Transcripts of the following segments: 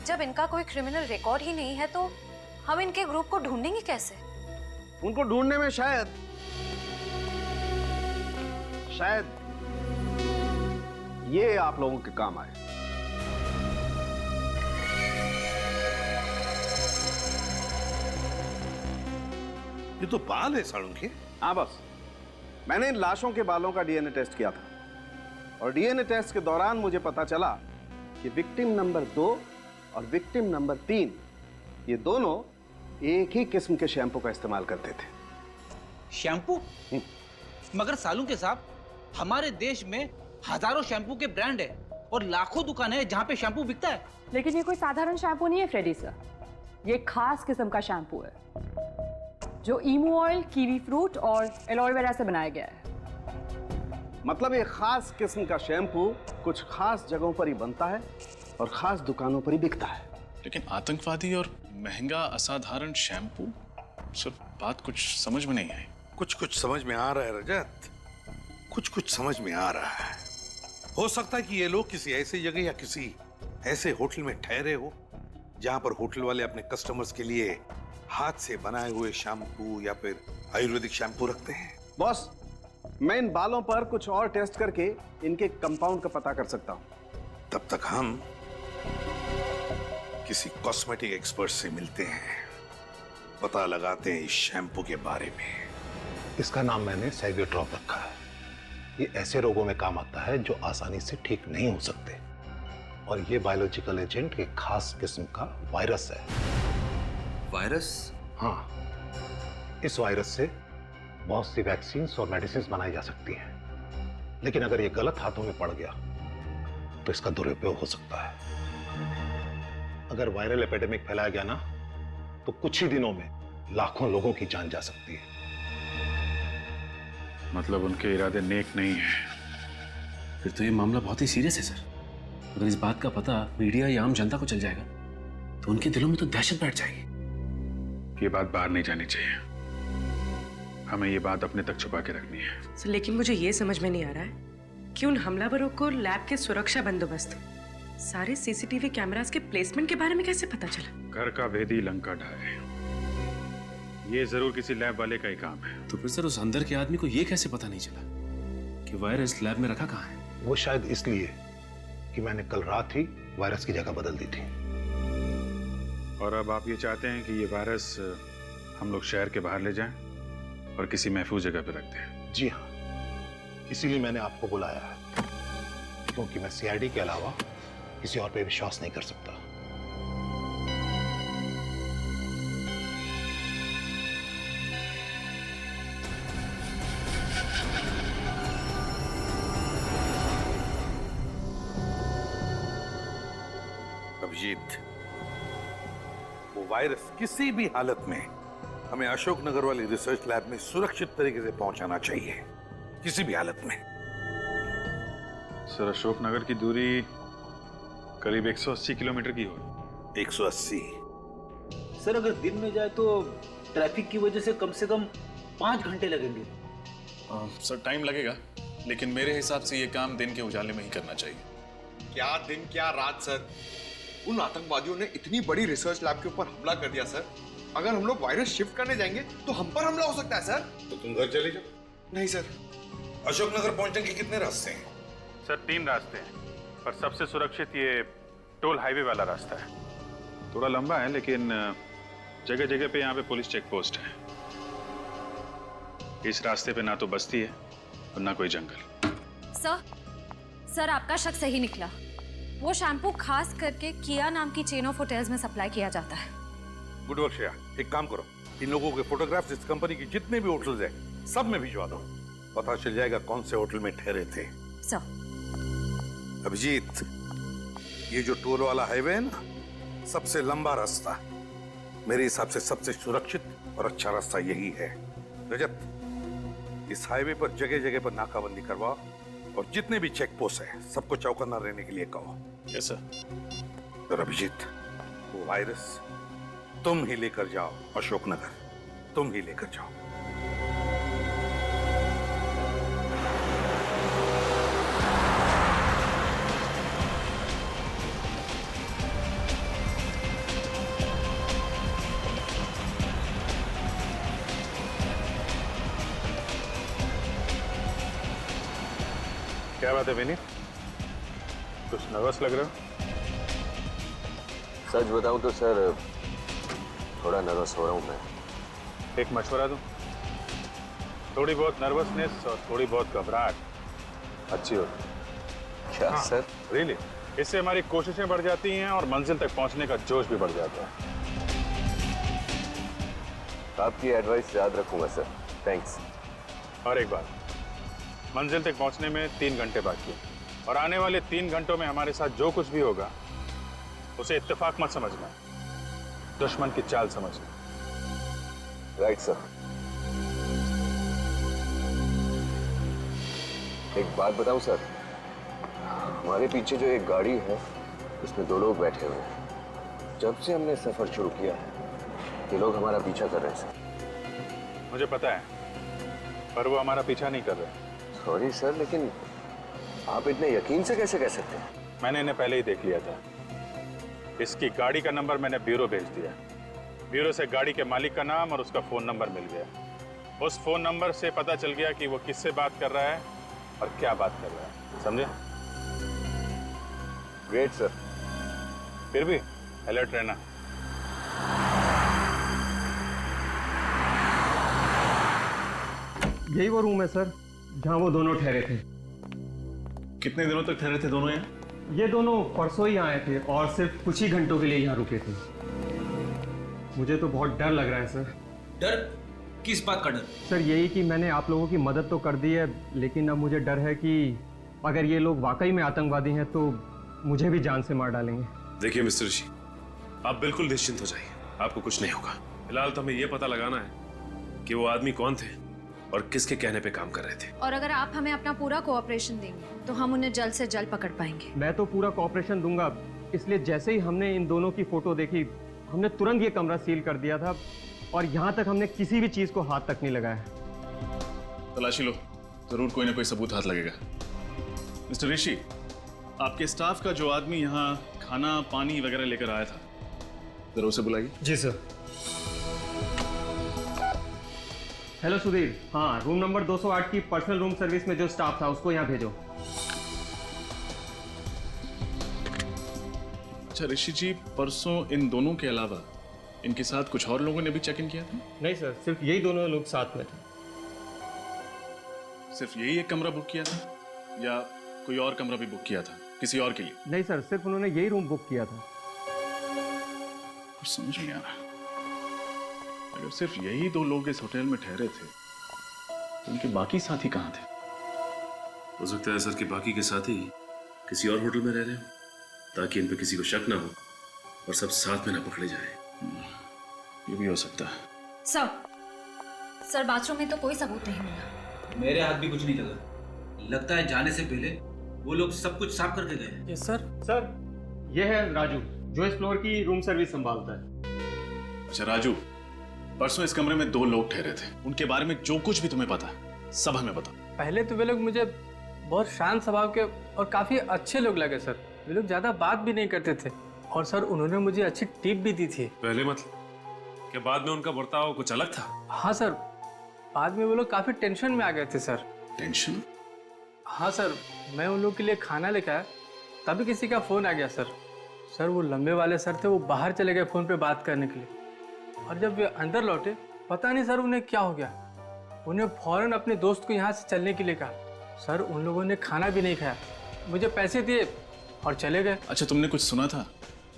जब इनका कोई क्रिमिनल रिकॉर्ड ही नहीं है तो हम इनके ग्रुप को ढूंढेंगे कैसे? उनको ढूंढने में शायद ये आप लोगों के काम आए। ये तो बाल है साड़ों के। हाँ बस, मैंने इन लाशों के बालों का डीएनए टेस्ट किया था और डीएनए टेस्ट के दौरान मुझे पता चला कि विक्टिम नंबर 2 और विक्टिम नंबर 3 ये दोनों एक ही किस्म के शैम्पू का इस्तेमाल करते थे। शैम्पू? मगर सालू के साहब, हमारे देश में हजारों शैम्पू के ब्रांड है और लाखों दुकानें हैं जहां पे शैम्पू बिकता है। लेकिन ये कोई साधारण शैम्पू नहीं है फ्रेडी सर, ये खास किस्म का शैम्पू है जो ईमू ऑयल, कीवी फ्रूट और एलोवेरा से बनाया गया है। मतलब ये खास किस्म का शैम्पू कुछ खास जगहों पर ही बनता है और खास दुकानों पर ही बिकता है। लेकिन आतंकवादी और महंगा असाधारण शैम्पू, सर बात कुछ समझ में नहीं आई। कुछ कुछ समझ में आ रहा है रजत, कुछ कुछ समझ में आ रहा है। हो सकता है कि ये लोग किसी ऐसी जगह या किसी ऐसे होटल में ठहरे हो जहां पर होटल वाले अपने कस्टमर्स के लिए हाथ से बनाए हुए शैम्पू या फिर आयुर्वेदिक शैम्पू रखते हैं। बॉस, मैं इन बालों पर कुछ और टेस्ट करके इनके कंपाउंड का पता कर सकता हूं। तब तक हम किसी कॉस्मेटिक एक्सपर्ट से मिलते हैं, पता लगाते हैं इस शैम्पू के बारे में। इसका नाम मैंने सैग्योट्रॉप रखा है। ये ऐसे रोगों में काम आता है जो आसानी से ठीक नहीं हो सकते और ये बायोलॉजिकल एजेंट एक खास किस्म का वायरस है। वायरस? हाँ, इस वायरस से बहुत सी वैक्सीन और मेडिसिन बनाई जा सकती हैं, लेकिन अगर ये गलत हाथों में पड़ गया तो इसका दुरुपयोग हो सकता है। अगर वायरल एपिडेमिक फैलाया गया ना तो कुछ ही दिनों में लाखों लोगों की जान जा सकती है। मतलब उनके इरादे नेक नहीं है। फिर तो ये मामला बहुत ही सीरियस है सर। अगर इस बात का पता मीडिया या आम जनता को चल जाएगा तो उनके दिलों में तो दहशत बैठ जाएगी। ये बात बाहर नहीं जानी चाहिए, हमें ये बात अपने तक छुपा के रखनी है। सर, लेकिन मुझे ये समझ में नहीं आ रहा है कि उन हमलावरों को लैब के सुरक्षा बंदोबस्त, सारे सीसीटीवी कैमरास के प्लेसमेंट के बारे में कैसे पता चला? घर का भेदी लंका ढाए, ये जरूर किसी लैब वाले का ही काम है। तो फिर सर उस अंदर के आदमी को ये कैसे पता नहीं चला कि वायरस लैब में रखा कहाँ है? वो शायद इसलिए कि मैंने कल रात ही वायरस की जगह बदल दी थी। और अब आप ये चाहते हैं कि ये वायरस हम लोग शहर के बाहर ले जाएं और किसी महफूज जगह पे रख दें? जी हाँ, इसीलिए मैंने आपको बुलाया है, क्योंकि मैं सीआईडी के अलावा किसी और पे विश्वास नहीं कर सकता। अभिजीत, वो वायरस किसी भी हालत में हमें अशोकनगर वाली रिसर्च लैब में सुरक्षित तरीके से पहुंचाना चाहिए, किसी भी हालत में। सर, अशोकनगर की दूरी करीब 180 किलोमीटर की हो। 180? सर, अगर दिन में जाए तो ट्रैफिक की वजह से कम 5 घंटे लगेंगे। सर टाइम लगेगा, लेकिन मेरे हिसाब से ये काम दिन के उजाले में ही करना चाहिए। क्या दिन क्या रात सर, उन आतंकवादियों ने इतनी बड़ी रिसर्च लैब के ऊपर हमला कर दिया सर। अगर हम लोग वायरस शिफ्ट करने जाएंगे तो हम पर हमला हो सकता है सर। तो तुम घर चले जाओ। नहीं सर। अशोकनगर पहुंचने के कितने रास्ते हैं? सर 3 रास्ते हैं, पर सबसे सुरक्षित ये टोल हाईवे वाला रास्ता है। थोड़ा लंबा है, लेकिन जगह जगह पे यहाँ पे पुलिस चेक पोस्ट है। इस रास्ते पे ना तो बस्ती है और ना कोई जंगल। सर आपका शक सही निकला। वो शैम्पू खास करके किया नाम की चेन ऑफ होटल्स में सप्लाई किया जाता है। गुड वर्क श्रेया, एक काम करो, इन लोगों के फोटोग्राफ्स इस कंपनी की जितने भी होटल्स हैं सब में भिजवा दो, पता चल जाएगा कौन से होटल में ठहरे थे। सर। अभिजीत, ये जो टोल वाला हाईवे है ना, सबसे लंबा रास्ता, मेरे हिसाब से सबसे सुरक्षित और अच्छा रास्ता यही है। रजत, इस हाईवे पर जगह जगह पर नाकाबंदी करवाओ और जितने भी चेक पोस्ट है सबको चौकन्ना रहने के लिए कहो। Yes sir. और अभिजीत, वो वायरस तुम ही लेकर जाओ अशोकनगर, तुम ही लेकर जाओ। क्या बात है विनीत, कुछ नर्वस लग रहे हो? सच बताऊं तो सर थोड़ा नर्वस हो रहा हूं मैं। एक मशवरा दूं? थोड़ी बहुत नर्वसनेस और थोड़ी बहुत घबराहट अच्छी होती है। क्या सर? रियली, इससे हमारी कोशिशें बढ़ जाती हैं और मंजिल तक पहुंचने का जोश भी बढ़ जाता है। आपकी एडवाइस याद रखूंगा सर, थैंक्स। और एक बात, मंजिल तक पहुंचने में 3 घंटे बाकी हैं और आने वाले 3 घंटों में हमारे साथ जो कुछ भी होगा उसे इत्तेफाक मत समझना, दुश्मन की चाल समझना। Right sir. एक बात बताऊं सर, हमारे पीछे जो एक गाड़ी है उसमें 2 लोग बैठे हुए हैं। जब से हमने सफर शुरू किया है ये लोग हमारा पीछा कर रहे हैं सर। मुझे पता है, पर वो हमारा पीछा नहीं कर रहे। सॉरी सर, लेकिन आप इतने यकीन से कैसे कह सकते हैं? मैंने इन्हें पहले ही देख लिया था। इसकी गाड़ी का नंबर मैंने ब्यूरो भेज दिया। ब्यूरो से गाड़ी के मालिक का नाम और उसका फोन नंबर मिल गया। उस फोन नंबर से पता चल गया कि वो किससे बात कर रहा है और क्या बात कर रहा है, समझे? Great sir. फिर भी अलर्ट रहना। यही वो रूम है सर जहाँ वो दोनों ठहरे थे। कितने दिनों तक ठहरे थे दोनों यहाँ? ये दोनों परसों ही आए थे और सिर्फ कुछ ही घंटों के लिए यहाँ रुके थे। मुझे तो बहुत डर लग रहा है सर। डर? किस बात का डर? सर यही कि मैंने आप लोगों की मदद तो कर दी है, लेकिन अब मुझे डर है कि अगर ये लोग वाकई में आतंकवादी हैं तो मुझे भी जान से मार डालेंगे। देखिए मिस्टर ऋषि, आप बिल्कुल निश्चिंत हो जाइए, आपको कुछ नहीं होगा। फिलहाल तो हमें यह पता लगाना है कि वो आदमी कौन थे और किसके कहने पे काम कर रहे थे। और अगर आप हमें अपना पूरा कोऑपरेशन देंगे तो हम उन्हें जल्द से जल्द पकड़ पाएंगे। मैं तो पूरा कोऑपरेशन दूंगा, इसलिए जैसे ही हमने इन दोनों की फोटो देखी हमने तुरंत ये कमरा सील कर दिया था और यहाँ तक हमने किसी भी चीज को हाथ तक नहीं लगाया। तलाशी लो, जरूर कोई ना कोई सबूत हाथ लगेगा। मिस्टर ऋषि, आपके स्टाफ का जो आदमी यहाँ खाना पानी वगैरह लेकर आया था, जरा उसे बुलाइए। जी सर। हेलो सुधीर, हाँ रूम नंबर 208 की पर्सनल रूम सर्विस में जो स्टाफ था उसको यहाँ भेजो। अच्छा ऋषि जी, परसों इन दोनों के अलावा इनके साथ कुछ और लोगों ने भी चेक इन किया था? नहीं सर, सिर्फ यही दोनों लोग साथ में थे। सिर्फ यही एक कमरा बुक किया था या कोई और कमरा भी बुक किया था किसी और के लिए? नहीं सर, सिर्फ उन्होंने यही रूम बुक किया था। कुछ समझ नहीं आ रहा। अगर सिर्फ यही 2 लोग इस होटल में ठहरे थे तो उनके बाकी साथी कहाँ थे? हो सकता है सर कि बाकी के साथी किसी और होटल में रह रहे हो ताकि इन पे किसी को शक ना हो और सब साथ में ना पकड़े जाए। ये भी हो सकता है। सर बाथरूम में तो कोई सबूत नहीं मिला। मेरे हाथ भी कुछ नहीं लगा। लगता है जाने से पहले वो लोग सब कुछ साफ करके गए। Yes sir. सर ये है राजू जो इस फ्लोर की रूम सर्विस संभालता है। अच्छा राजू, परसों इस कमरे में 2 लोग ठहरे थे, उनके बारे में जो कुछ भी तुम्हें पता सब हमें बता। पहले तो वे लोग मुझे बहुत शांत स्वभाव के और काफी अच्छे लोग लगे सर। वे लोग ज्यादा बात भी नहीं करते थे और सर उन्होंने मुझे अच्छी टिप भी दी थी। पहले मतलब कि बाद में उनका बर्ताव कुछ अलग था? हाँ सर, बाद में वो लोग काफी टेंशन में आ गए थे सर। टेंशन? हाँ सर, मैं उन लोग के लिए खाना लेकर आया तभी किसी का फोन आ गया सर। सर वो लंबे वाले सर थे, वो बाहर चले गए फोन पे बात करने के लिए और जब वे अंदर लौटे पता नहीं सर उन्हें क्या हो गया। उन्हें फौरन अपने दोस्त को यहाँ से चलने के लिए कहा। सर उन लोगों ने खाना भी नहीं खाया, मुझे पैसे दिए और चले गए। अच्छा तुमने कुछ सुना था?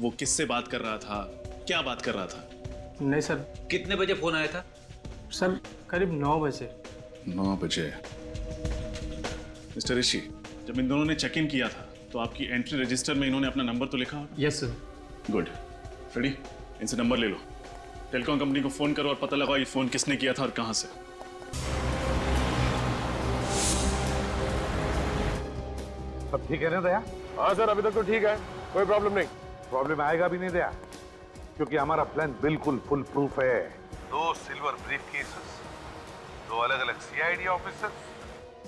वो किससे बात कर रहा था, क्या बात कर रहा था? नहीं सर। कितने बजे फोन आया था? सर करीब 9 बजे। 9 बजे। मिस्टर ऋषि, जब इन दोनों ने चेक इन किया था तो आपकी एंट्री रजिस्टर में इन्होंने अपना नंबर तो लिखा? Yes sir. गुड। रेडी, इनसे नंबर ले लो। टेलीकॉम कंपनी को फोन करो और पता लगाओ ये फोन किसने किया था और कहां से। सब ठीक है ना दया? हाँ सर, अभी तक तो ठीक है, कोई प्रॉब्लम नहीं। प्रॉब्लम आएगा भी नहीं दया, क्योंकि हमारा प्लान बिल्कुल फुल प्रूफ है। 2 सिल्वर ब्रीफकेसेस, 2 अलग-अलग सीआईडी ऑफिसर्स,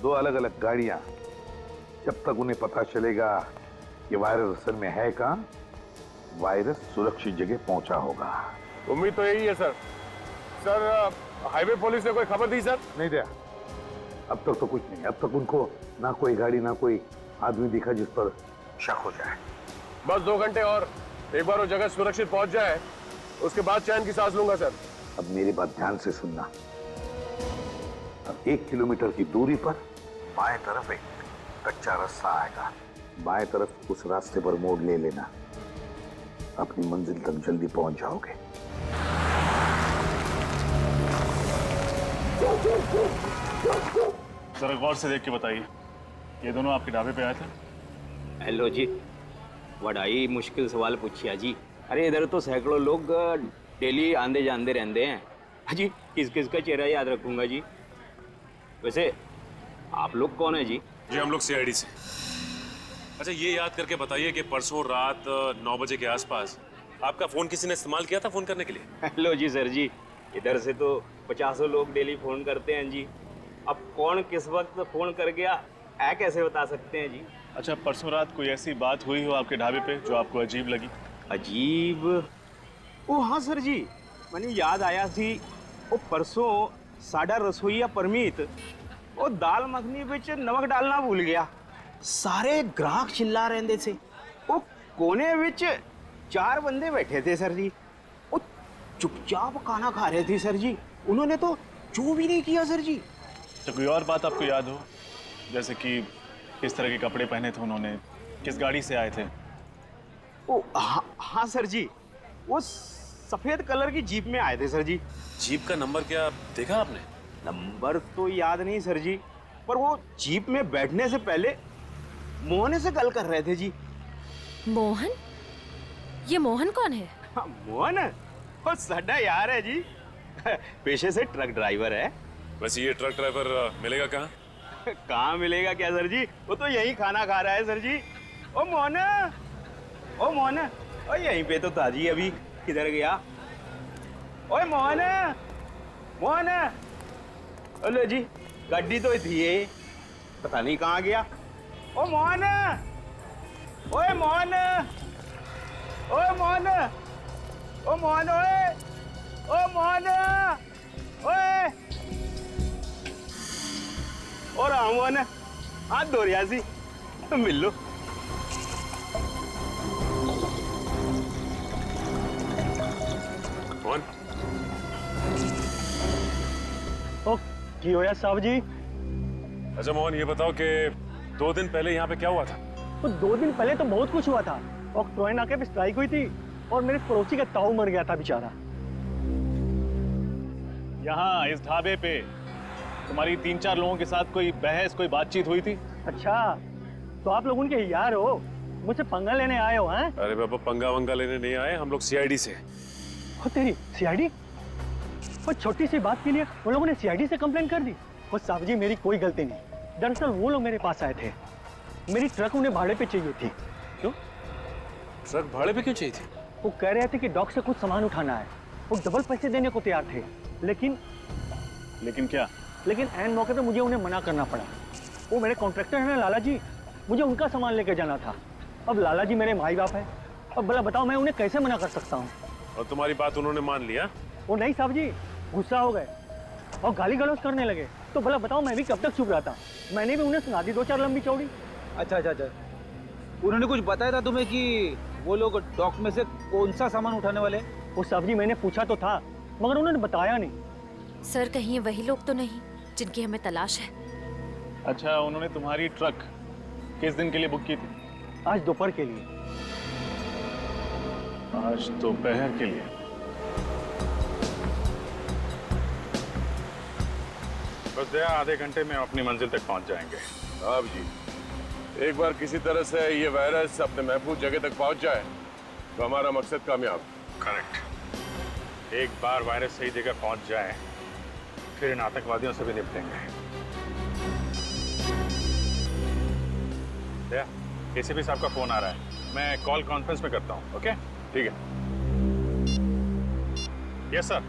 2 अलग-अलग गाड़ियां। जब तक उन्हें पता चलेगा कि वायरस असल में है कहां, वायरस सुरक्षित जगह पहुंचा होगा। उम्मीद तो यही है सर। सर हाईवे पुलिस ने कोई खबर दी सर? नहीं दिया। अब तक तो कुछ नहीं, अब तक उनको ना कोई गाड़ी ना कोई आदमी दिखा जिस पर शक हो जाए। बस 2 घंटे और, एक बार वो जगह सुरक्षित पहुंच जाए उसके बाद चैन की सांस लूंगा सर। अब मेरी बात ध्यान से सुनना। अब 1 किलोमीटर की दूरी पर बाएं तरफ एक कच्चा रास्ता आएगा, बाएं तरफ उस रास्ते पर मोड़ ले लेना, अपनी मंजिल तक जल्दी पहुंच जाओगे। जरा गौर से देख के बताइए, ये दोनों आपके ढाबे पे आए थे? हेलो जी, बड़ा मुश्किल सवाल पूछिया जी। अरे इधर तो सैकड़ों लोग डेली आंदे जांदे रहते हैं। हाँ जी, किस किस का चेहरा याद रखूंगा जी। वैसे आप लोग कौन है जी? जी हम लोग सीआईडी से। अच्छा ये याद करके बताइए कि परसों रात 9 बजे के आसपास आपका फोन किसी ने इस्तेमाल किया था फोन करने के लिए? हेलो जी सर जी, इधर से तो 50 लोग डेली फोन करते हैं जी। अब कौन किस वक्त फोन कर गया है कैसे बता सकते हैं जी? अच्छा, परसों रात कोई ऐसी बात हुई हो आपके ढाबे पे जो आपको अजीब लगी? अजीब? ओ हाँ सर जी, मैंने याद आया थी। वो परसों साडा रसोईया परमीत वो दाल मखनी बिच नमक डालना भूल गया। सारे ग्राहक चिल्ला रहे थे। वो कोने बिच 4 बंदे बैठे थे सर जी, वो चुपचाप खाना खा रहे थे सर जी। उन्होंने तो चू भी नहीं किया सर जी। तो कोई और बात आपको याद हो, जैसे कि किस तरह के कपड़े पहने थे उन्होंने, किस गाड़ी से आए थे? ओ हाँ सर जी, वो सफेद कलर की जीप में आए थे सर जी। जीप का नंबर क्या देखा आपने? नंबर तो याद नहीं सर जी, पर वो जीप में बैठने से पहले मोहन से गल कर रहे थे जी। मोहन? ये मोहन कौन है? हाँ, मोहन वो साडा यार है जी, पेशे से ट्रक ड्राइवर है। वैसे ये ट्रक ड्राइवर मिलेगा कहाँ? कहाँ मिलेगा क्या सर जी, वो तो यही खाना खा रहा है सर जी। ओ मोहन, ओ मोहन, ओ यहीं पे तो था जी, अभी किधर गया? ओए मोहन, मोहन, हेलो जी, गाड़ी तो थी ये, पता नहीं कहाँ गया। ओ मोहन, ओए मोहन, ओए मोहन, ओ मोहन, ओए, ओ मोहन, ओए, और मोहन हाथ धो रिया सी, मिल लो। मोहन ओ की होया साहब जी? अच्छा मोहन ये बताओ कि 2 दिन पहले यहाँ पे क्या हुआ था? तो 2 दिन पहले तो बहुत कुछ हुआ था। ऑक्ट्रॉय नाके पे स्ट्राइक हुई थी और मेरे पड़ोसी का ताऊ मर गया था बेचारा। यहाँ इस ढाबे पे तुम्हारी 3-4 लोगों के साथ कोई बहस, कोई बातचीत हुई थी? अच्छा, तो आप लोग उनके यार हो, मुझसे पंगा लेने आए हो? हैं? अरे बाबा पंगा वंगा लेने नहीं आए, हम लोग सीआईडी से। हो तेरी सीआईडी? वो छोटी सी बात के लिए उन लोगों ने सीआईडी से कंप्लेन कर दी? वो साहब जी मेरी कोई गलती नहीं, दरअसल वो लोग मेरे पास आए थे, मेरी ट्रक उन्हें भाड़े पे चाहिए थी। क्यों? ट्रक भाड़े पे क्यों चाहिए थी? वो कह रहे थे कि डॉक से कुछ सामान उठाना है, वो डबल पैसे देने को तैयार थे, लेकिन क्या? लेकिन एन मौके पे मुझे उन्हें मना करना पड़ा। वो मेरे कॉन्ट्रैक्टर हैं ना लाला जी, मुझे उनका सामान लेके जाना था। अब लाला जी मेरे माई बाप है, अब भला बताओ मैं उन्हें कैसे मना कर सकता हूँ? और तुम्हारी बात उन्होंने मान लिया? वो नहीं साहब जी, गुस्सा हो गए और गाली गलौज करने लगे। तो भला बताओ मैं भी कब तक चुप रहता? मैंने भी उन्हें सुना दी 2-4 लंबी चौड़ी। अच्छा, उन्होंने कुछ बताया था तुम्हें कि वो लोग डॉक में से कौन सा सामान उठाने वाले? वो साहब जी मैंने पूछा तो था, मगर उन्होंने बताया नहीं। सर कहीं ये वही लोग तो नहीं जिनकी हमें तलाश है? अच्छा, उन्होंने तुम्हारी ट्रक किस दिन के लिए बुक की थी? आज दोपहर के लिए। आज दोपहर के लिए? बस दया आधे घंटे में अपनी मंजिल तक पहुंच जाएंगे। साहब जी, एक बार किसी तरह से ये वायरस अपने महफूज जगह तक पहुंच जाए तो हमारा मकसद कामयाब। करेक्ट। एक बार वायरस सही जगह पहुंच जाए फिर इन आतंकवादियों से भी निपटेंगे। दया, एसीपी साहब का फोन आ रहा है, मैं कॉल कॉन्फ्रेंस में करता हूँ। ओके ठीक है। Yes sir.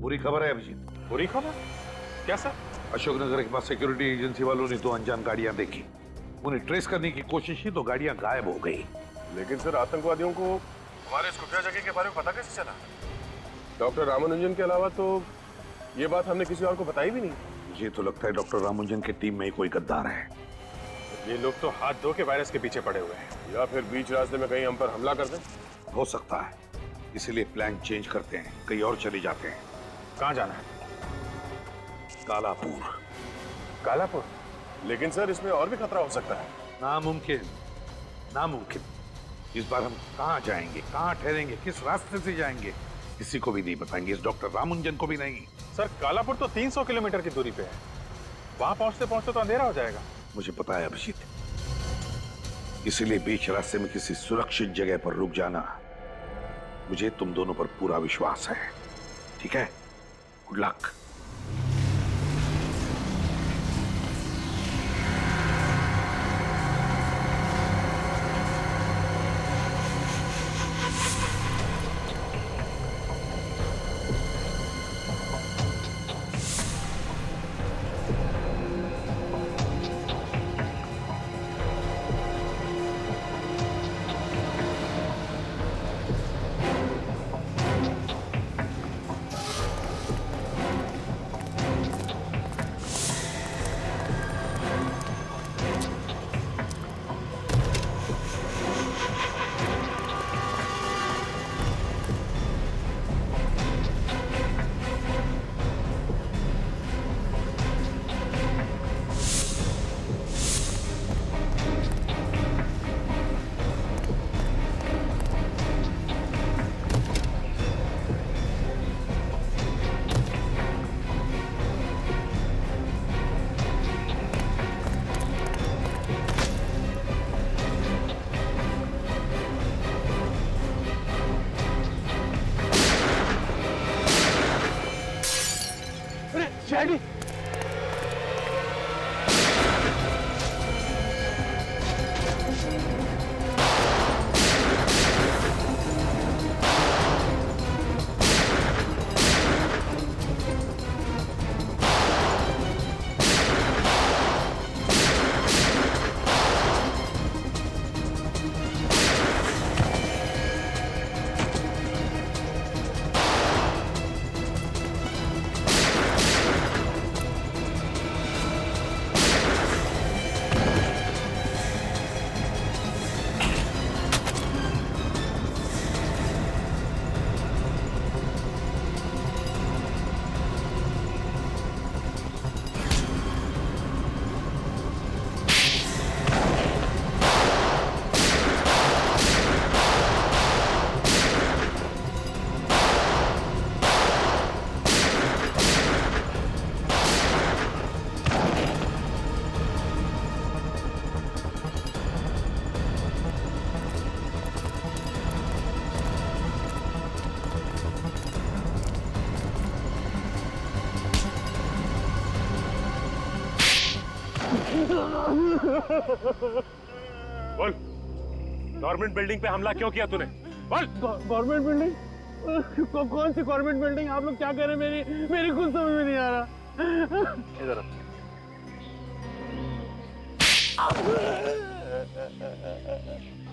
बुरी खबर है अभिजीत। बुरी खबर? क्या सर? अशोकनगर के पास सिक्योरिटी एजेंसी वालों ने 2 अनजान गाड़ियां देखी, उन्हें ट्रेस करने की कोशिश की तो गाड़ियां गायब हो गई। लेकिन सर आतंकवादियों को हमारे इस खुफिया जगह के बारे में पता कैसे चला? डॉक्टर रामानुजन के अलावा तो ये बात हमने किसी और को बताई भी नहीं। मुझे तो लगता है डॉक्टर रामुंजन की टीम में ही कोई गद्दार है। ये लोग तो हाथ धो के वायरस के पीछे पड़े हुए हैं। या फिर बीच रास्ते में कहीं हम पर हमला कर दें। हो सकता है, इसीलिए प्लान चेंज करते हैं, कहीं और चले जाते हैं। कहाँ जाना है? कालापुर। कालापुर? लेकिन सर इसमें और भी खतरा हो सकता है। नामुमकिन, नामुमकिन। इस बार हम कहाँ जाएंगे, कहाँ ठहरेंगे, किस रास्ते से जाएंगे, किसी को भी नहीं बताएंगे, इस डॉक्टर रामुंजन को भी नहीं। सर कालापुर तो 300 किलोमीटर की दूरी पे है, वहां पहुंचते पहुंचते तो अंधेरा हो जाएगा। मुझे पता है अभिजीत, इसीलिए बीच रास्ते में किसी सुरक्षित जगह पर रुक जाना। मुझे तुम दोनों पर पूरा विश्वास है, ठीक है? Good luck. डैडी बोल, गवर्नमेंट बिल्डिंग पे हमला क्यों किया तूने? बोल। Government building? कौन सी गवर्नमेंट बिल्डिंग? आप लोग क्या कह रहे हैं? मेरी कुछ समझ में नहीं आ रहा। इधर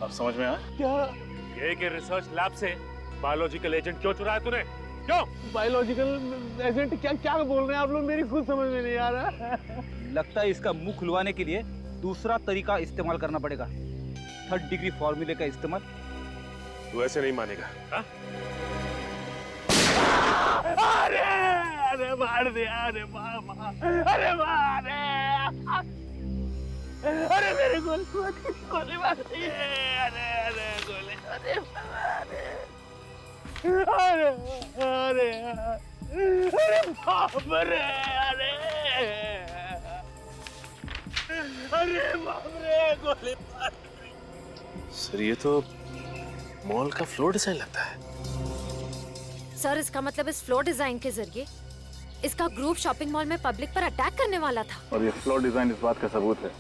अब समझ में आया? क्या? ये कि रिसर्च लैब से बायोलॉजिकल एजेंट क्यों चुराया तूने? क्यों? Biological agent? क्या बोल रहे हैं आप लोग? मेरी खुद समझ में नहीं आ रहा। लगता है इसका मुंह खुलवाने के लिए दूसरा तरीका इस्तेमाल करना पड़ेगा, 3rd डिग्री फॉर्मूले का इस्तेमाल। तू ऐसे नहीं मानेगा। हा? अरे अरे मार दिया, अरे मामा, अरे मारे, अरे मेरे गोली मार दी है, अरे अरे गोली, अरे अरे अरे अरे बाप रे, अरे अरे बाप रे, गोली मार दी। सर ये तो मॉल का फ्लोर डिजाइन लगता है। सर इसका मतलब इस फ्लोर डिजाइन के जरिए इसका ग्रुप शॉपिंग मॉल में पब्लिक पर अटैक करने वाला था। और ये फ्लोर डिजाइन इस बात का सबूत है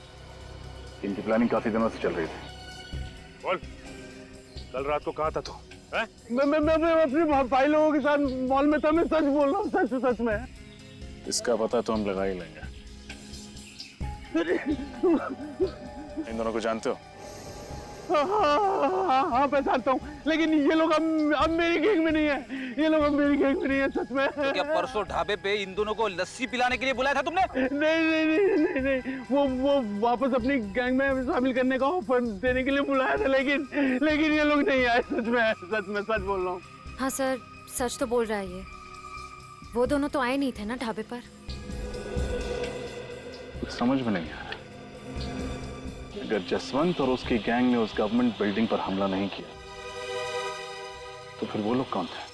कि इनकी प्लानिंग काफी दिनों से चल रही थी। बोल, कल रात को कहाँ था तू? मैं अपने भाई लोगों के साथ मॉल में था। मैं सच बोल रहा हूँ, सच में। इसका पता तो हम लगा ही लेंगे। इन दोनों को जानते हो? हाँ पहचानता हूँ, लेकिन ये लोग अब मेरी गैंग में नहीं है। ये लोग अब मेरी गैंग में नहीं है, सच में। तो क्या परसों ढाबे पे इन दोनों को लस्सी पिलाने के लिए बुलाया था तुमने? नहीं, वो वापस अपनी गैंग में शामिल करने का ऑफर देने के लिए बुलाया था, लेकिन ये लोग नहीं आए। सच बोल रहा हूँ। हाँ सर, सच तो बोल रहा है ये। वो दोनों तो आए नहीं थे ना ढाबे पर। कुछ समझ में नहीं आ रहा। अगर जसवंत और उसकी गैंग ने उस गवर्नमेंट बिल्डिंग पर हमला नहीं किया तो फिर वो लोग कौन थे?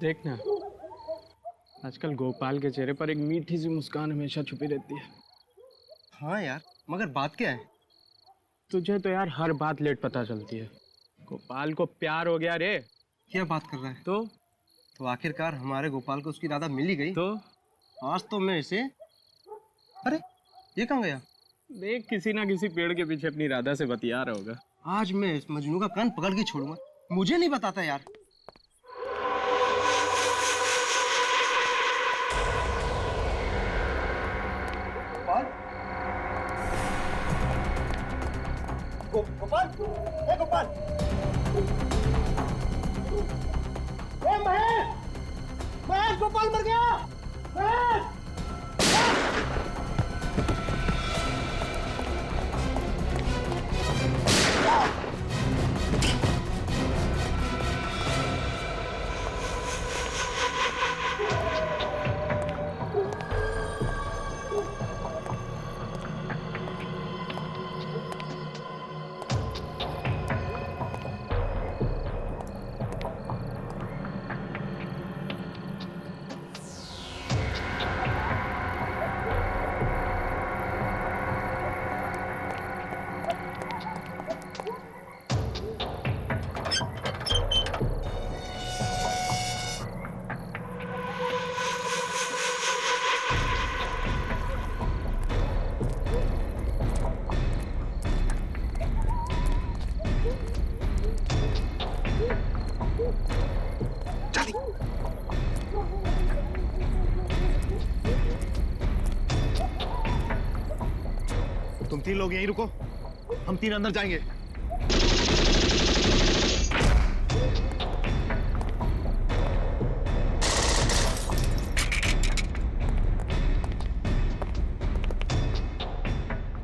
देखना, आजकल गोपाल के चेहरे पर एक मीठी सी मुस्कान हमेशा छुपी रहती है। हाँ यार, मगर बात क्या है? तुझे तो यार हर बात लेट पता चलती है। गोपाल को प्यार हो गया रे। क्या बात कर रहा है? तो आखिरकार हमारे गोपाल को उसकी राधा मिल ही गई। तो आज तो मैं इसे, अरे ये कहाँ गया? देख, किसी ना किसी पेड़ के पीछे अपनी राधा से बतिया रहा होगा। आज मैं इस मजनू का कान पकड़ के छोड़ूंगा। मुझे नहीं बताता यार। गोपाल, ए गोपाल, ए महेश, गोपाल मर गया। महेश, तुम तीन लोग यहीं रुको, हम तीन अंदर जाएंगे।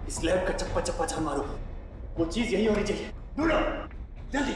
इस लैब का चप्पा चप्पा छान मारो। वो चीज यही होनी चाहिए। ढूंढो जल्दी।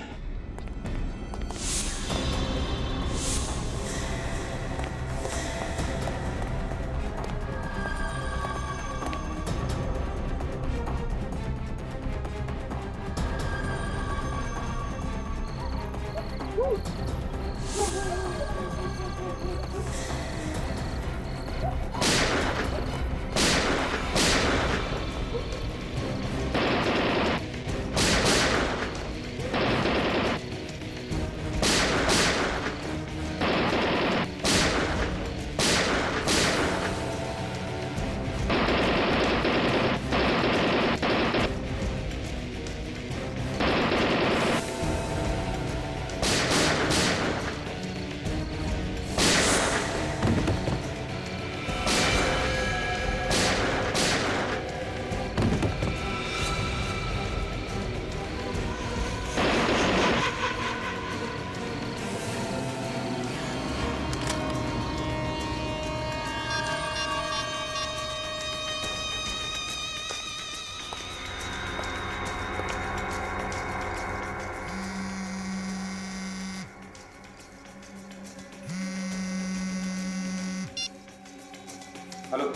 हेलो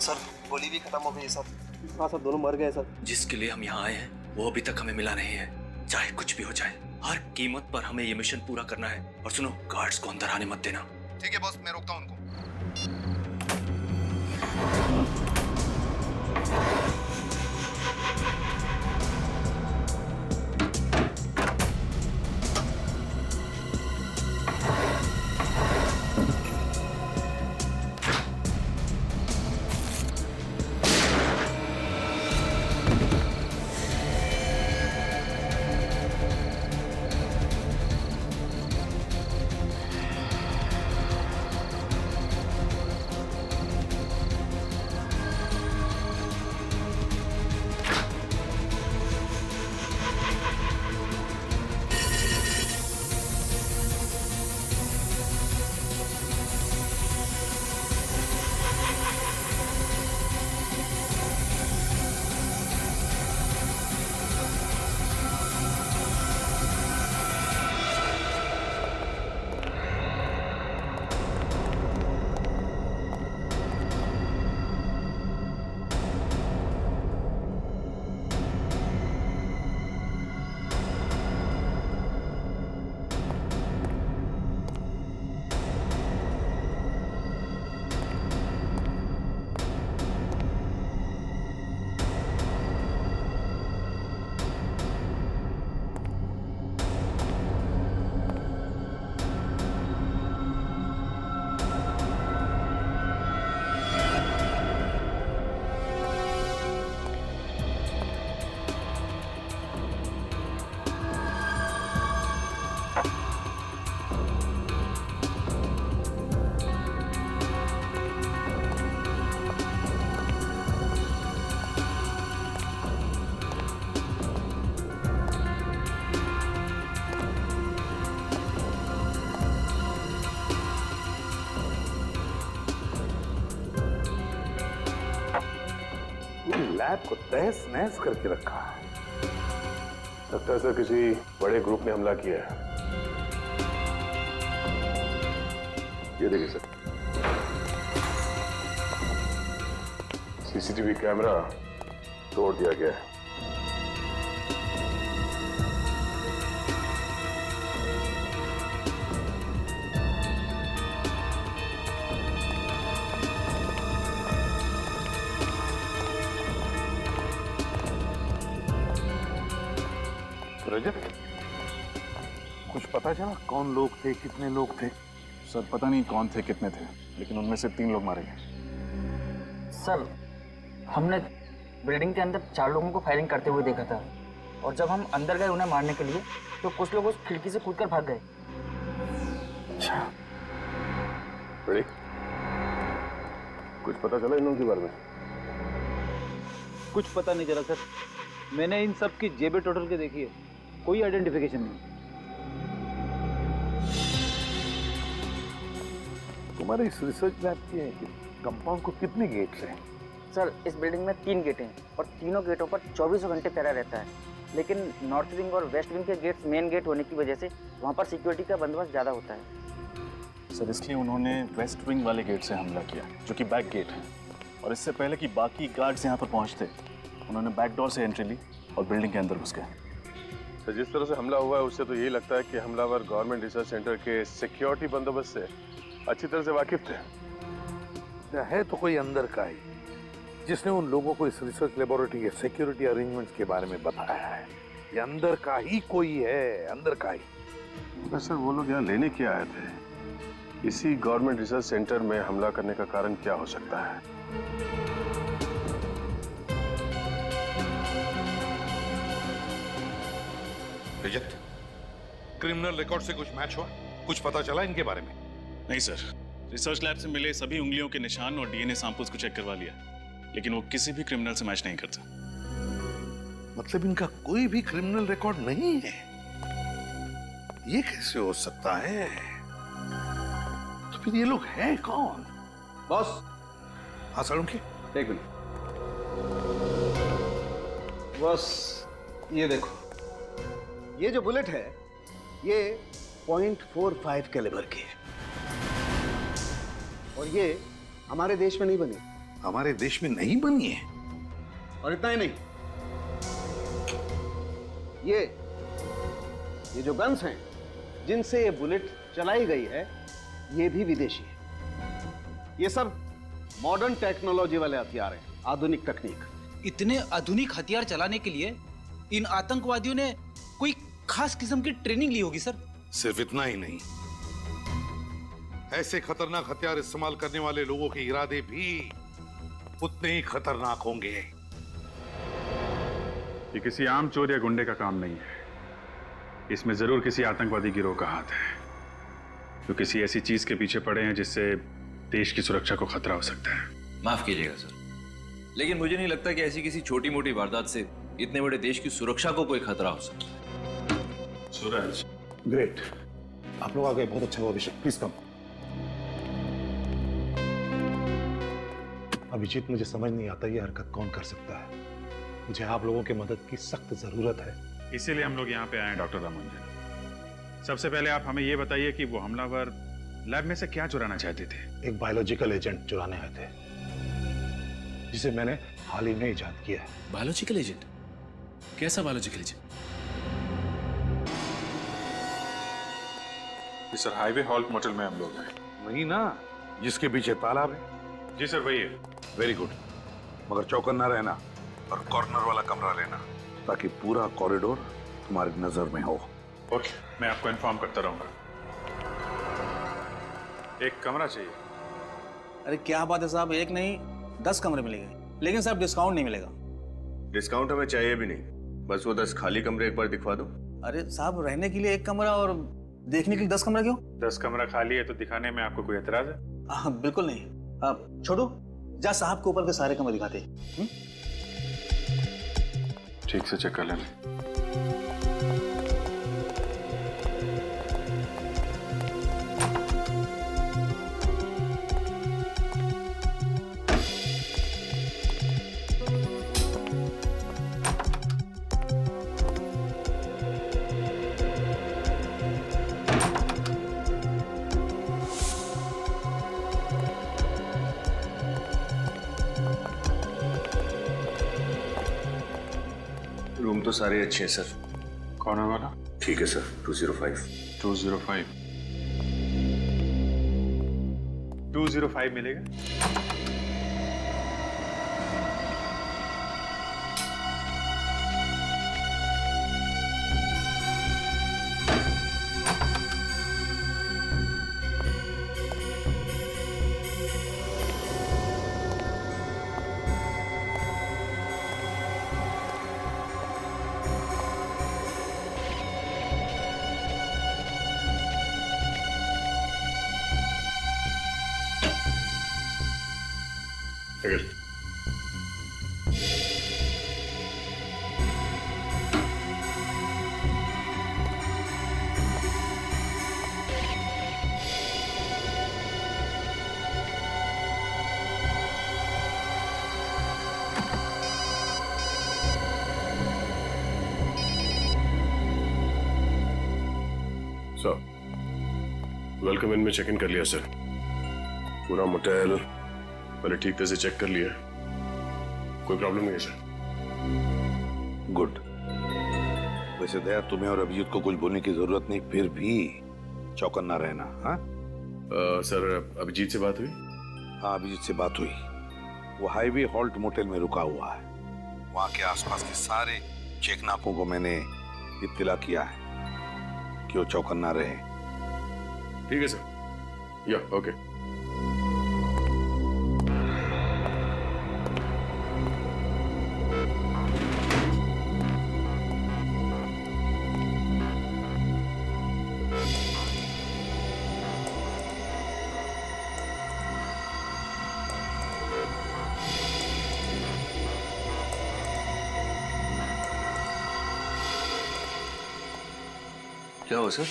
सर, गोली भी खत्म हो गई है सर। हाँ सर, दोनों मर गए सर। जिसके लिए हम यहाँ आए हैं वो अभी तक हमें मिला नहीं है। चाहे कुछ भी हो जाए, हर कीमत पर हमें ये मिशन पूरा करना है। और सुनो, गार्ड्स को अंदर आने मत देना। ठीक है बॉस, मैं रोकता हूँ उनको। लैब को तहस नहस करके रखा है। लगता है सर किसी बड़े ग्रुप ने हमला किया है। ये देखिए सर, सीसीटीवी कैमरा तोड़ दिया गया है। रजत, कुछ पता चला कौन लोग थे, कितने लोग थे? सर पता नहीं कौन थे, कितने थे, लेकिन उनमें से 3 लोग मारे गए। सर हमने बिल्डिंग के अंदर 4 लोगों को फायरिंग करते हुए देखा था, और जब हम अंदर गए उन्हें मारने के लिए तो कुछ लोग उस खिड़की से कूदकर भाग गए। अच्छा, बड़ी कुछ पता चला इन लोगों के बारे में? कुछ पता नहीं चला सर। मैंने इन सब की जेबें टोटल के देखी है, कोई आइडेंटिफिकेशन नहीं। तुम्हारे इस रिसर्च लैब के कंपाउंड को कितने गेट्स हैं? सर इस बिल्डिंग में 3 गेटें हैं और तीनों गेटों पर 24 घंटे पहरा रहता है, लेकिन नॉर्थ विंग और वेस्ट विंग के गेट्स मेन गेट होने की वजह से वहाँ पर सिक्योरिटी का बंदोबस्त ज़्यादा होता है। सर इसलिए उन्होंने वेस्ट विंग वाले गेट से हमला किया, जो कि बैक गेट है, और इससे पहले कि बाकी गार्ड्स यहाँ पर पहुँचते उन्होंने बैक डोर से एंट्री ली और बिल्डिंग के अंदर घुस गए। सर जिस तरह से हमला हुआ है उससे तो यही लगता है कि हमलावर गवर्नमेंट रिसर्च सेंटर के सिक्योरिटी बंदोबस्त से अच्छी तरह से वाकिफ थे। है तो कोई अंदर का ही जिसने उन लोगों को इस रिसर्च लेबोरेटरी के सिक्योरिटी अरेंजमेंट्स के बारे में बताया है। ये अंदर का ही कोई है, अंदर का ही। सर वो लोग यहाँ लेने क्या आए थे? इसी गवर्नमेंट रिसर्च सेंटर में हमला करने का कारण क्या हो सकता है? रजत, क्रिमिनल रिकॉर्ड से कुछ मैच हुआ? कुछ पता चला इनके बारे में? नहीं सर, रिसर्च लैब से मिले सभी उंगलियों के निशान और डीएनए सैंपल्स को चेक करवा लिया, लेकिन वो किसी भी क्रिमिनल से मैच नहीं करता। मतलब इनका कोई भी क्रिमिनल रिकॉर्ड नहीं है? ये कैसे हो सकता है? तो फिर ये लोग हैं कौन? बॉस। हाँ सालुंखे, एक मिनट। बॉस ये देखो, ये जो बुलेट है ये .45 कैलिबर की है, और ये हमारे देश में नहीं बनी। हमारे देश में नहीं बनी है? और इतना ही नहीं, ये जो गन्स हैं जिनसे ये बुलेट चलाई गई है, ये भी विदेशी है। ये सब मॉडर्न टेक्नोलॉजी वाले हथियार हैं, आधुनिक तकनीक। इतने आधुनिक हथियार चलाने के लिए इन आतंकवादियों ने कोई खास किस्म की ट्रेनिंग ली होगी सर। सिर्फ इतना ही नहीं, ऐसे खतरनाक हथियार इस्तेमाल करने वाले लोगों के इरादे भी उतने ही खतरनाक होंगे। ये किसी आम चोर या गुंडे का काम नहीं है, इसमें जरूर किसी आतंकवादी गिरोह का हाथ है, जो किसी ऐसी चीज के पीछे पड़े हैं जिससे देश की सुरक्षा को खतरा हो सकता है। माफ कीजिएगा सर, लेकिन मुझे नहीं लगता कि ऐसी किसी छोटी मोटी वारदात से इतने बड़े देश की सुरक्षा को कोई खतरा हो सकता है। सूरज, ग्रेट, आप लोग आ गए, बहुत अच्छा हुआ। अभिषेक प्लीज कम। अभिजीत, मुझे समझ नहीं आता ये हरकत कौन कर सकता है। मुझे आप लोगों की मदद की सख्त जरूरत है। इसीलिए हम लोग यहाँ पे आए हैं डॉक्टर रामानुजन। सबसे पहले आप हमें ये बताइए कि वो हमलावर लैब में से क्या चुराना चाहते थे? एक बायोलॉजिकल एजेंट चुराने आए थे, जिसे मैंने हाल ही में इजाद किया है। Biological agent? कैसा biological agent? Sir, highway halt motel में हम लोग हैं। वही ना जिसके पीछे तालाब है? जी सर, वही है। वेरी गुड, मगर चौकन्ना रहना और कॉर्नर वाला कमरा लेना, ताकि पूरा कॉरिडोर तुम्हारी नजर में हो। ओके, मैं आपको इन्फॉर्म करता रहूंगा। एक कमरा चाहिए। अरे क्या बात है साहब, एक नहीं 10 कमरे मिलेंगे, लेकिन साहब डिस्काउंट नहीं मिलेगा। डिस्काउंट हमें चाहिए भी नहीं, बस वो 10 खाली कमरे एक बार दिखवा दो। अरे साहब, रहने के लिए एक कमरा और देखने के लिए 10 कमरा क्यों? 10 कमरा खाली है तो दिखाने में आपको कोई एतराज है? हाँ बिल्कुल नहीं। अब छोटू, जा साहब के ऊपर के सारे कमरे दिखाते। ठीक से चेक कर लेना। रूम तो सारे अच्छे हैं सर। कॉर्नर वाला? ठीक है सर। 205 205 मिलेगा। सर, वेलकम इन में चेक इन कर लिया सर। पूरा मोटेल पहले ठीक तरह से चेक कर लिया, कोई प्रॉब्लम नहीं है सर। गुड। वैसे दया, तुम्हें और अभिजीत को कुछ बोलने की जरूरत नहीं, फिर भी चौकन्ना रहना। हाँ सर, अभिजीत से बात हुई? हाँ, अभिजीत से बात हुई। वो हाईवे हॉल्ट मोटेल में रुका हुआ है। वहां के आसपास के सारे चेकनाकों को मैंने इत्तला किया है कि वो चौकन्ना रहे। ठीक है सर। या ओके। क्या हुआ सर?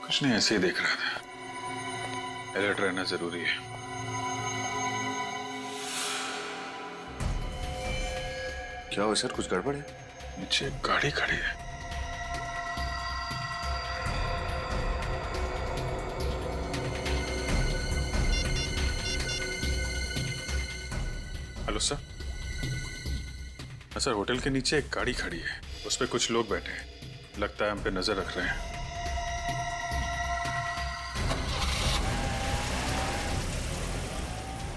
कुछ नहीं, ऐसे ही देख रहा था। अलर्ट रहना जरूरी है। क्या हुआ सर, कुछ गड़बड़ है? नीचे गाड़ी खड़ी है। Hello sir. सर होटल के नीचे एक गाड़ी खड़ी है, उस पर कुछ लोग बैठे हैं, लगता है हम पे नजर रख रहे हैं।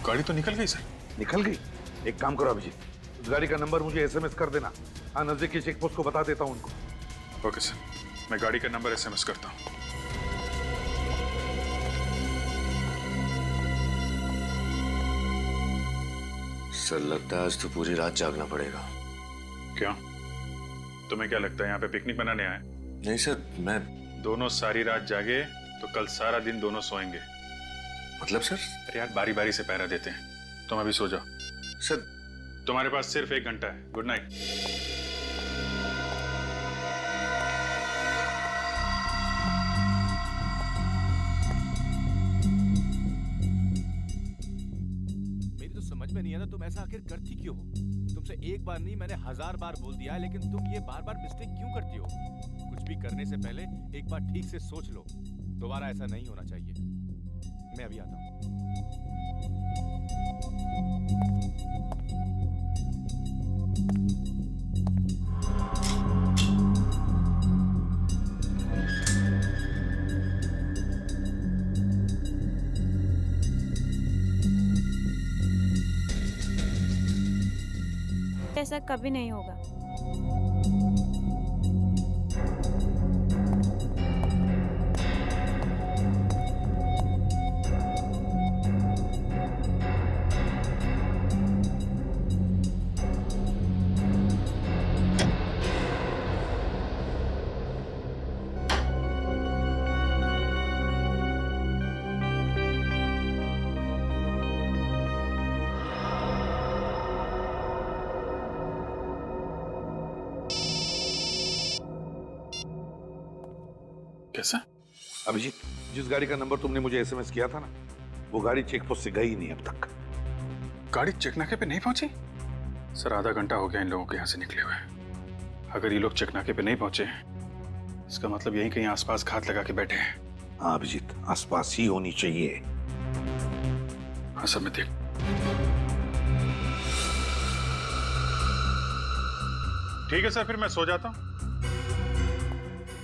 गाड़ी तो निकल गई सर। निकल गई? एक काम करो अभिजीत, उस गाड़ी का नंबर मुझे एसएमएस कर देना। हाँ, नजदीकी चेक पोस्ट को बता देता हूँ उनको। ओके सर, मैं गाड़ी का नंबर एसएमएस करता हूँ। सर लगता है आज तो पूरी रात जागना पड़ेगा। क्यों? तुम्हें क्या लगता है यहाँ पे पिकनिक मनाने आए? नहीं सर, मैं दोनों सारी रात जागे तो कल सारा दिन दोनों सोएंगे। मतलब सर? अरे यार, बारी बारी से पहरा देते हैं। तुम अभी सो जाओ। सर तुम्हारे पास सिर्फ 1 घंटा है। Good night. मेरी तो समझ में नहीं आता तुम ऐसा आखिर करती क्यों हो? तुमसे एक बार नहीं मैंने 1000 बार बोल दिया है, लेकिन तुम ये बार बार मिस्टेक क्यों करती हो? कुछ भी करने से पहले एक बार ठीक से सोच लो। दोबारा ऐसा नहीं होना चाहिए। मैं अभी आता हूँ। ऐसा कभी नहीं होगा। कैसा? अभिजीत, जिस गाड़ी का नंबर तुमने मुझे एसएमएस किया था ना, वो गाड़ी चेक पोस्ट से गई नहीं अब तक। गाड़ी चेकनाके पे नहीं पहुंची? सर आधा घंटा हो गया इन लोगों के यहाँ से निकले हुए। अगर ये लोग चेकनाके पे नहीं पहुंचे, इसका मतलब यहीं कहीं आसपास घात लगा के बैठे हैं। हाँ अभिजीत, आसपास ही होनी चाहिए। हाँ सर, मैं देख। ठीक है सर, फिर मैं सो जाता हूँ।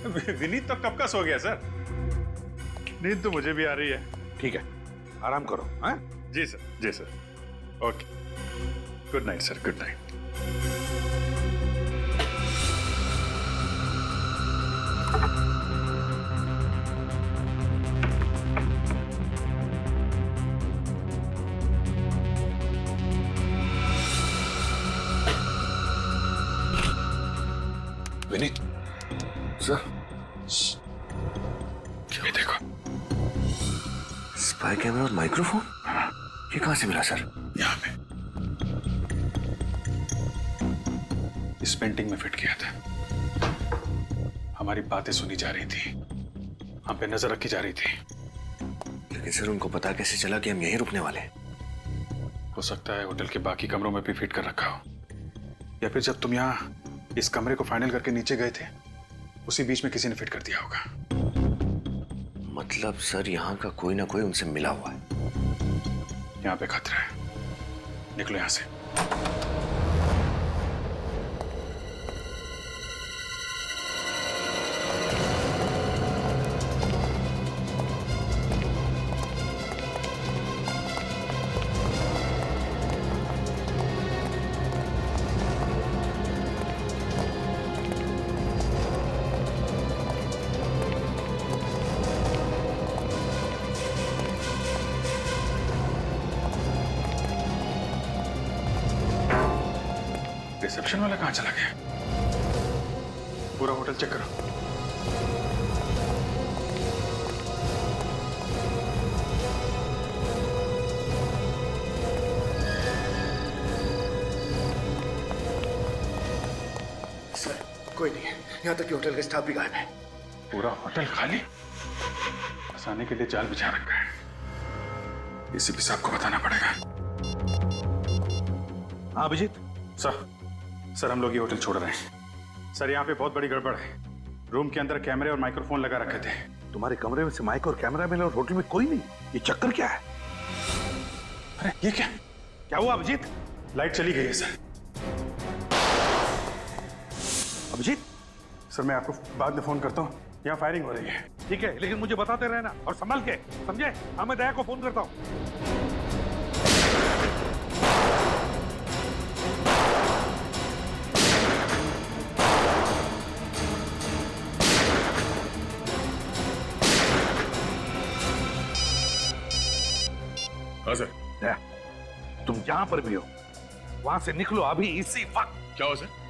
विनीत तो कब का सो गया सर। नींद तो मुझे भी आ रही है। ठीक है, आराम करो। हाँ जी सर, जी sir. Okay, good night sir, good night. Vineet sir, ये देखो, स्पाई कैमरा और माइक्रोफोन। ये कहां से मिला सर? यहाँ पे इस पेंटिंग में फिट किया था। हमारी बातें सुनी जा रही थी, हम पे नजर रखी जा रही थी। लेकिन सर उनको पता कैसे चला कि हम यहीं रुकने वाले हैं? हो सकता है होटल के बाकी कमरों में भी फिट कर रखा हो, या फिर जब तुम यहाँ इस कमरे को फाइनल करके नीचे गए थे, उसी बीच में किसी ने फिट कर दिया होगा। मतलब सर यहाँ का कोई ना कोई उनसे मिला हुआ है। यहाँ पे खतरा है, निकलो यहाँ से। रिसेप्शन वाला कहाँ चला गया? पूरा होटल चेक करो। सर कोई नहीं है, यहाँ तक कि होटल का स्टाफ भी गायब है। पूरा होटल खाली? फंसाने के लिए जाल बिछा रखा है। एसीपी साहब को बताना पड़ेगा। हाँ अभिजीत। सर हम लोग ये होटल छोड़ रहे हैं। सर यहाँ पे बहुत बड़ी गड़बड़ है। रूम के अंदर कैमरे और माइक्रोफोन लगा रखे थे। तुम्हारे कमरे में से माइक और कैमरा मिले और होटल में कोई नहीं? ये चक्कर क्या है? अरे ये क्या हुआ अभिजीत? लाइट चली गई है सर। अभिजीत सर, मैं आपको बाद में फोन करता हूँ। यहाँ फायरिंग हो रही है। ठीक है, लेकिन मुझे बताते रहना और संभल के, समझे? हाँ, मैं दया को फोन करता हूँ। हाँ सर। दया, तुम जहां पर भी हो वहां से निकलो अभी, इसी वक्त। क्या हो सर?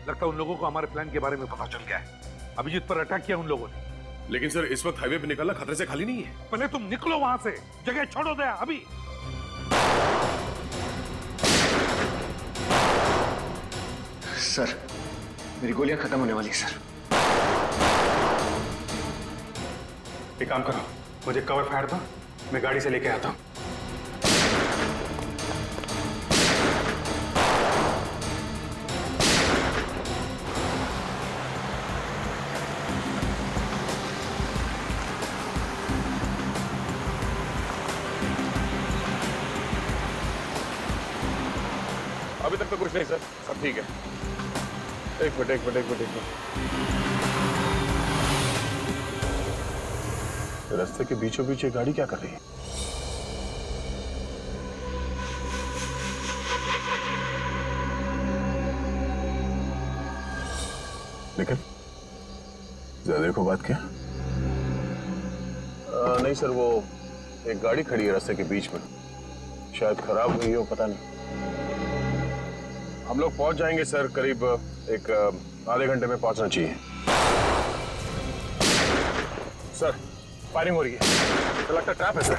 लगता है उन लोगों को हमारे प्लान के बारे में पता चल गया है। अभिजीत पर अटैक किया उन लोगों ने। लेकिन सर इस वक्त हाईवे पे निकलना खतरे से खाली नहीं है। पहले तुम निकलो वहां से, जगह छोड़ो दया अभी। सर, मेरी गोलियां खत्म होने वाली सर। एक काम करो, मुझे कवर फायर दो, मैं गाड़ी से लेके आता हूँ। अभी तक तो कुछ नहीं सर, सब ठीक है। एक मिनट। रास्ते के बीचों बीच ये गाड़ी क्या कर रही है? लेकिन ज्यादा देखो बात क्या? नहीं सर, वो एक गाड़ी खड़ी है रास्ते के बीच में, शायद खराब हुई हो, पता नहीं। हम लोग पहुंच जाएंगे सर, करीब एक आधे घंटे में पहुंचना चाहिए। सर, फायरिंग हो रही है, तो लगता ट्रैप है सर।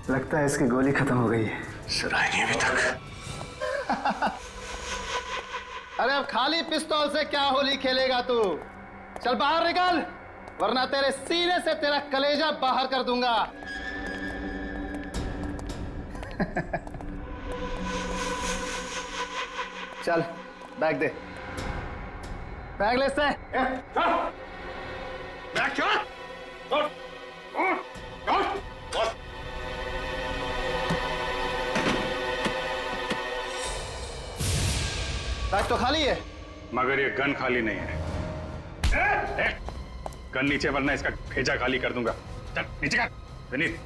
लगता है इसकी गोली खत्म हो गई है। सर आई नहीं अभी तक। अरे अब खाली पिस्तौल से क्या होली खेलेगा तू? चल बाहर निकल, वरना तेरे सीने से तेरा कलेजा बाहर कर दूंगा। चल बैग दे, बैग ले से। बैग क्या? बैग तो खाली है, मगर ये गन खाली नहीं है। गन नीचे, वरना इसका भेजा खाली कर दूंगा। चल नीचे कर विनीत।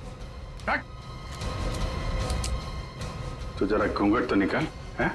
तो जरा घूंघट तो निकाल। है